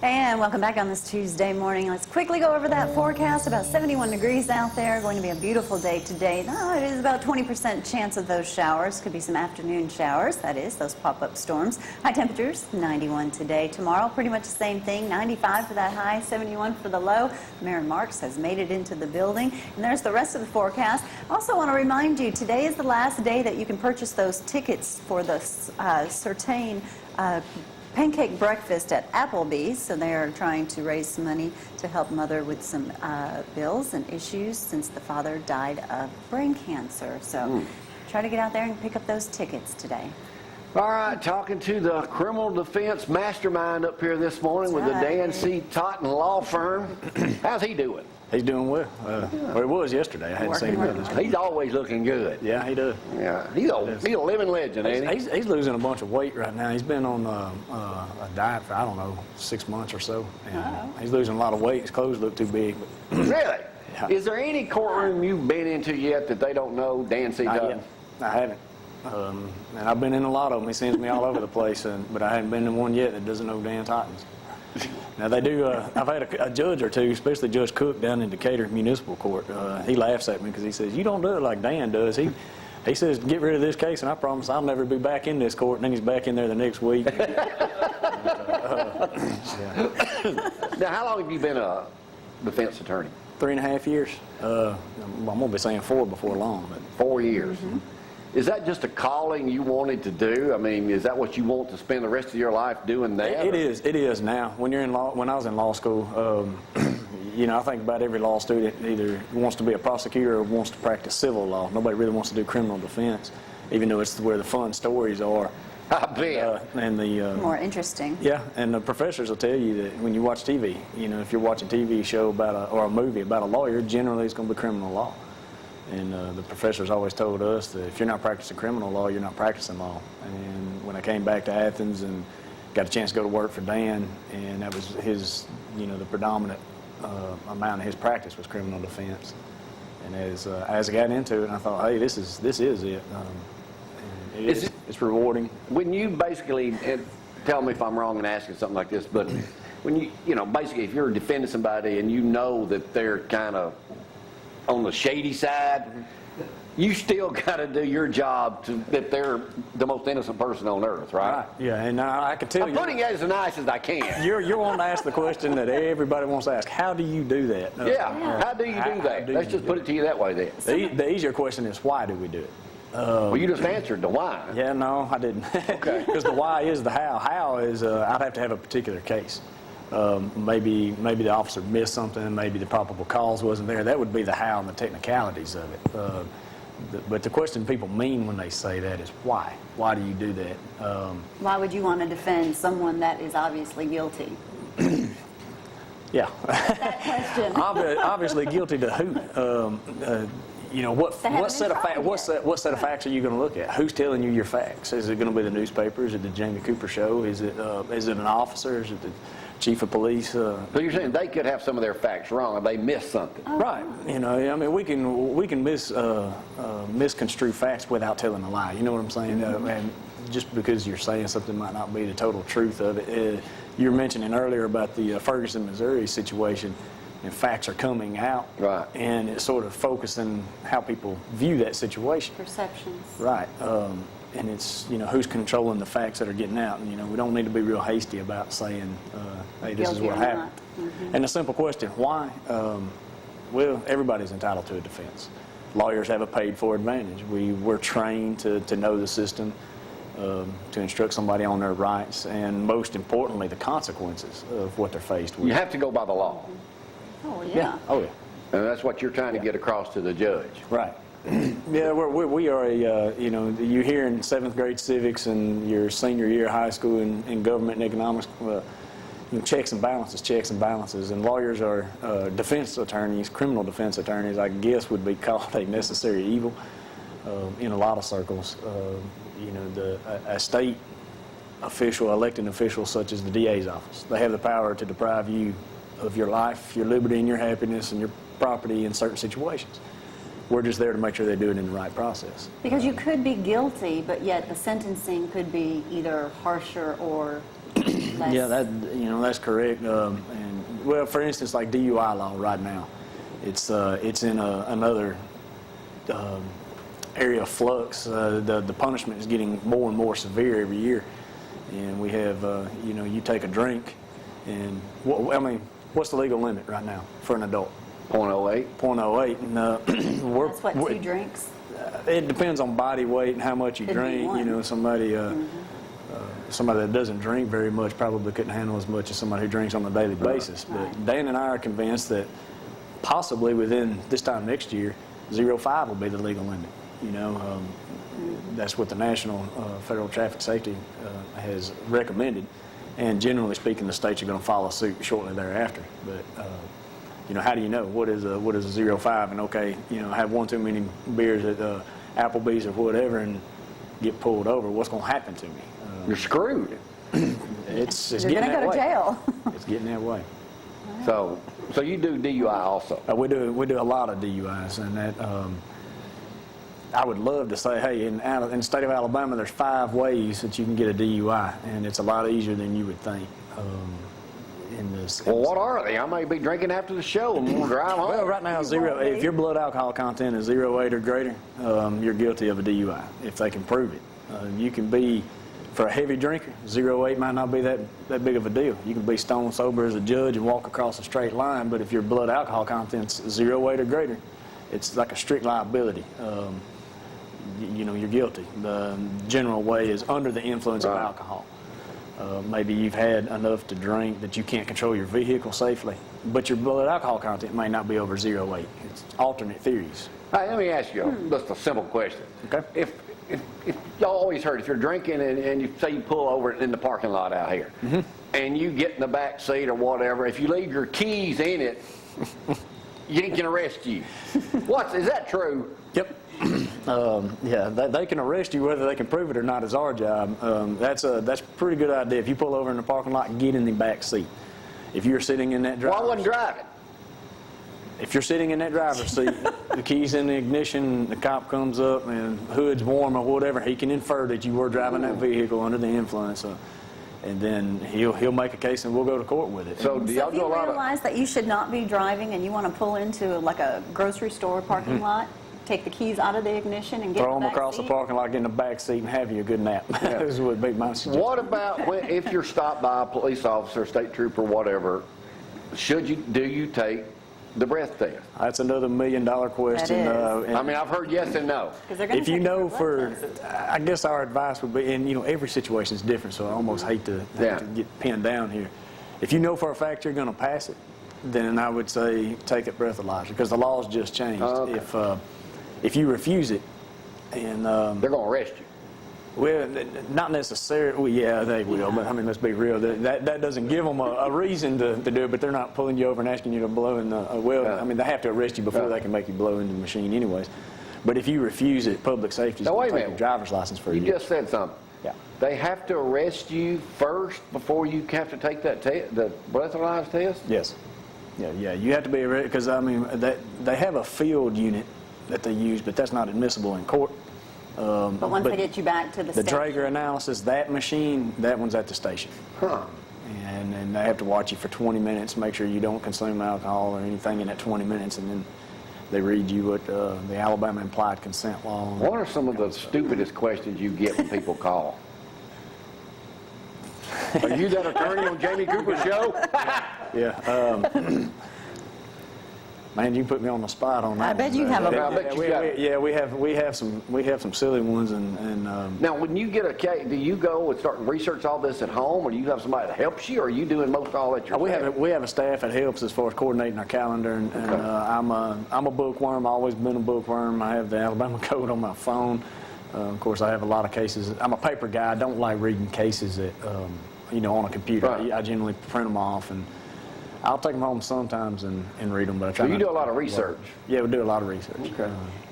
And welcome back on this Tuesday morning. Let's quickly go over that forecast. About 71 degrees out there. Going to be a beautiful day today. It is about 20% chance of those showers. Could be some afternoon showers, that is, those pop-up storms. High temperatures, 91 today. Tomorrow, pretty much the same thing. 95 for that high, 71 for the low. Mayor Marks has made it into the building. And there's the rest of the forecast. Also want to remind you, today is the last day that you can purchase those tickets for the Certain pancake breakfast at Applebee's. So they are trying to raise some money to help Mother with some bills and issues since the father died of brain cancer. So try to get out there and pick up those tickets today. All right, talking to the criminal defense mastermind up here this morning with the Dan C. Totten Law Firm. How's he doing? He's doing well. Well, he was yesterday. I hadn't seen him this week. He's always looking good. Yeah, he does. Yeah, he's a living legend, ain't he? He's losing a bunch of weight right now. He's been on a diet for, I don't know, 6 months or so. And he's losing a lot of weight. His clothes look too big. Really? Yeah. Is there any courtroom you've been into yet that they don't know Dan C. Totten? I haven't. And I've been in a lot of them. He sends me all over the place, but I haven't been in one yet that doesn't know Dan Tottens. Now they do. I've had a judge or two, especially Judge Cook down in Decatur Municipal Court. He laughs at me because he says, "You don't do it like Dan does." He says, "Get rid of this case, and I promise I'll never be back in this court." And then he's back in there the next week. Now, how long have you been a defense attorney? 3.5 years. I'm gonna be saying 4 before long, but 4 years. Is that just a calling you wanted to do? I mean, is that what you want to spend the rest of your life doing that? It is. It is now. When you're in law, when I was in law school, you know, I think about every law student either wants to be a prosecutor or wants to practice civil law. Nobody really wants to do criminal defense, even though it's where the fun stories are. I bet. And the more interesting. Yeah, and the professors will tell you that when you watch TV, you know, if you're watching a TV show about or a movie about a lawyer, generally it's going to be criminal law. And the professors always told us that if you're not practicing criminal law, you're not practicing law. And when I came back to Athens and got a chance to go to work for Dan, and that was his, you know, the predominant amount of his practice was criminal defense. And as I got into it, I thought, hey, this is it. It's rewarding. When you basically, tell me if I'm wrong in asking something like this, but when you know, basically if you're defending somebody and you know that they're kind of on the shady side, you still got to do your job that they're the most innocent person on earth, right? Yeah, and I can tell I'm putting it as nice as I can. You're wanting to ask the question that everybody wants to ask. How do you do that? How do you do that? Let's just put it to you that way then. The easier question is, why do we do it? Well, you just answered the why. Yeah, no, I didn't. Okay. Because the why is the how. How is I'd have to have a particular case. Maybe the officer missed something, maybe the probable cause wasn't there. That would be the how and the technicalities of it. But the question people mean when they say that is why? Why do you do that? Why would you want to defend someone that is obviously guilty? Yeah. That question. Obviously guilty to who? You know, what set of facts are you going to look at? Who's telling you your facts? Is it going to be the newspaper? Is it the Jamie Cooper show? Is it an officer? Is it the chief of police? So you're saying they could have some of their facts wrong, or they missed something? Right. You know, I mean, we can misconstrue facts without telling a lie. You know what I'm saying? And just because you're saying something might not be the total truth of it. You were mentioning earlier about the Ferguson, Missouri situation. And facts are coming out, right? And it's sort of focusing how people view that situation. Perceptions. Right. And it's, you know, who's controlling the facts that are getting out. And, you know, we don't need to be real hasty about saying, hey, this is what happened. And the simple question, why? Well, everybody's entitled to a defense. Lawyers have a paid-for advantage. We're trained to know the system, to instruct somebody on their rights, and most importantly, the consequences of what they're faced with. You have to go by the law. Oh, yeah. Oh, yeah. And that's what you're trying to get across to the judge. Right. Yeah, we are you know, you hear in 7th grade civics and your senior year of high school in government and economics, you know, checks and balances. And lawyers are defense attorneys, criminal defense attorneys, I guess would be called a necessary evil in a lot of circles. You know, a state official, elected official such as the DA's office, they have the power to deprive you of your life, your liberty, and your happiness, and your property in certain situations. We're just there to make sure they do it in the right process. Because you could be guilty, but yet the sentencing could be either harsher or Yeah, that's correct. And well, for instance, like DUI law right now, it's in another area of flux. The punishment is getting more and more severe every year, and we have you take a drink, and what's the legal limit right now for an adult? 0.08. 0.08. And That's what, 2 drinks? It depends on body weight and how much you Could be drink. one. Somebody that doesn't drink very much probably couldn't handle as much as somebody who drinks on a daily basis. Right. But Dan and I are convinced that possibly within this time next year, 0.5 will be the legal limit. That's what the National Federal Traffic Safety has recommended, and generally speaking, the states are going to follow suit shortly thereafter. But how do you know what is a 0.5? And okay, have one too many beers at Applebee's or whatever, and get pulled over. What's going to happen to me? You're screwed. It's You're getting going to that go way. to jail. It's getting that way. So you do DUI also? We do a lot of DUIs, and that I would love to say, hey, in the state of Alabama, there's 5 ways that you can get a DUI, and it's a lot easier than you would think. Well, what are they? I may be drinking after the show and we'll drive home. Well, right now, if your blood alcohol content is 0.8 or greater, you're guilty of a DUI if they can prove it. You can be, for a heavy drinker, 0.8 might not be that big of a deal. You can be stone sober as a judge and walk across a straight line, but if your blood alcohol content's 0.8 or greater, it's like a strict liability. You're guilty. The general way is under the influence of alcohol. Maybe you've had enough to drink that you can't control your vehicle safely, but your blood alcohol content may not be over 0.8. It's alternate theories. Hey, let me ask you just a simple question. Okay. If y'all always heard, if you're drinking and you say you pull over in the parking lot out here, and you get in the back seat or whatever, if you leave your keys in it, you can arrest you. Is that true? Yep. They can arrest you. Whether they can prove it or not is our job. That's a pretty good idea. If you pull over in the parking lot, get in the back seat. If you're sitting in that driver's Well, I wasn't driving. If you're sitting in that driver's seat, the key's in the ignition, the cop comes up and hood's warm or whatever, he can infer that you were driving that vehicle under the influence. And then he'll make a case and we'll go to court with it. So do y'all if do a you lot of... realize that you should not be driving and you want to pull into like a grocery store parking lot, take the keys out of the ignition and get Throw in the them back across seat? the parking lot, get in the back seat, and have you a good nap. This would be my suggestion. What about if you're stopped by a police officer, state trooper, whatever, do you take the breath test? That's another $1 million question. That is. I've heard yes and no. 'Cause they're gonna If you take know your blood test. I guess our advice would be, and every situation is different, so I almost hate to get pinned down here. If you know for a fact you're going to pass it, then I would say take a breathalyzer, because the law's just changed. If you refuse it, and They're going to arrest you. well, not necessarily. Well, yeah, they will. But I mean, let's be real. That doesn't give them a reason to do it. But they're not pulling you over and asking you to blow in the I mean, they have to arrest you before they can make you blow into the machine, anyways. But if you refuse it, public safety is Now, going wait to a take your minute. driver's license for You you. just said something. Yeah. They have to arrest you first before you have to take that the breathalyzer test? Yes. Yeah. You have to be arrested because I mean they have a field unit that they use, but that's not admissible in court. But once they get you back to the The station. Draeger analysis, that machine, that one's at the station. Huh. And they have to watch you for 20 minutes, make sure you don't consume alcohol or anything in that 20 minutes, and then they read you what the Alabama implied consent law. What are some of the stupidest questions you get when people call? Are you that attorney on Jamie Cooper's show? Yeah. Man, you put me on the spot on that. I bet you have a- I bet you got- we have some silly ones and Now, when you get a case, do you go and start and research all this at home, or do you have somebody that helps you, or are you doing most all that yourself? we have a staff that helps as far as coordinating our calendar, and I'm a bookworm. I've always been a bookworm. I have the Alabama code on my phone. Of course, I have a lot of cases. I'm a paper guy. I don't like reading cases that on a computer. Right. I generally print them off, and I'll take them home sometimes and read them. But I try So you not do a to- lot of research. Yeah, we do a lot of research.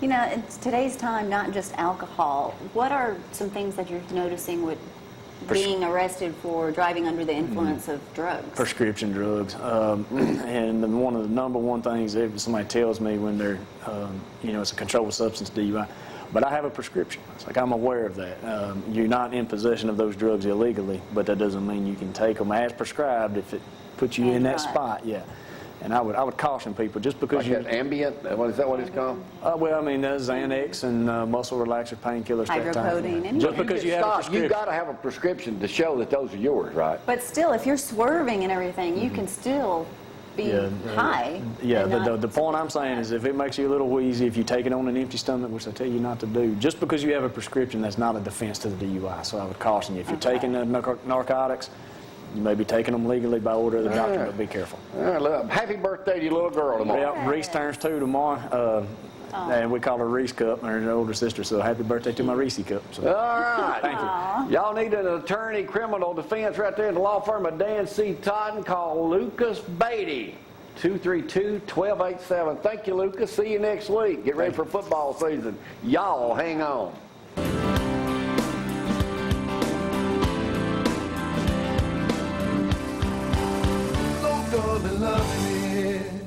In today's time, not just alcohol, what are some things that you're noticing with being arrested for driving under the influence of drugs? Prescription drugs, and one of the number one things if somebody tells me when they're, it's a controlled substance DUI, But I have a prescription. It's like I'm aware of that. You're not in possession of those drugs illegally, but that doesn't mean you can take them as prescribed if it puts you in that spot. Yeah. And I would caution people just because Like that ambient, is that what it's called? well, I mean, Xanax and muscle relaxer, painkillers, that type of Hydrocodone, thing. Just because you have a prescription. You've got to have a prescription to show that those are yours, right? But still, if you're swerving and everything, you can still be high. Yeah, and the point I'm saying is if it makes you a little wheezy, if you take it on an empty stomach, which I tell you not to do, just because you have a prescription, that's not a defense to the DUI. So I would caution you. If you're taking the narcotics, you may be taking them legally by order of the doctor, but be careful. Look, happy birthday to your little girl tomorrow. Yeah, Reese turns 2 tomorrow, and we call her Reese Cup, her older sister, so happy birthday to my Reese Cup. So. All right. Thank you. Y'all need an attorney, criminal defense right there at the law firm of Dan C. Todd. Call Lucas Beaty, 232-1287. Thank you, Lucas. See you next week. Get ready for football season. Y'all hang on. Gonna love it.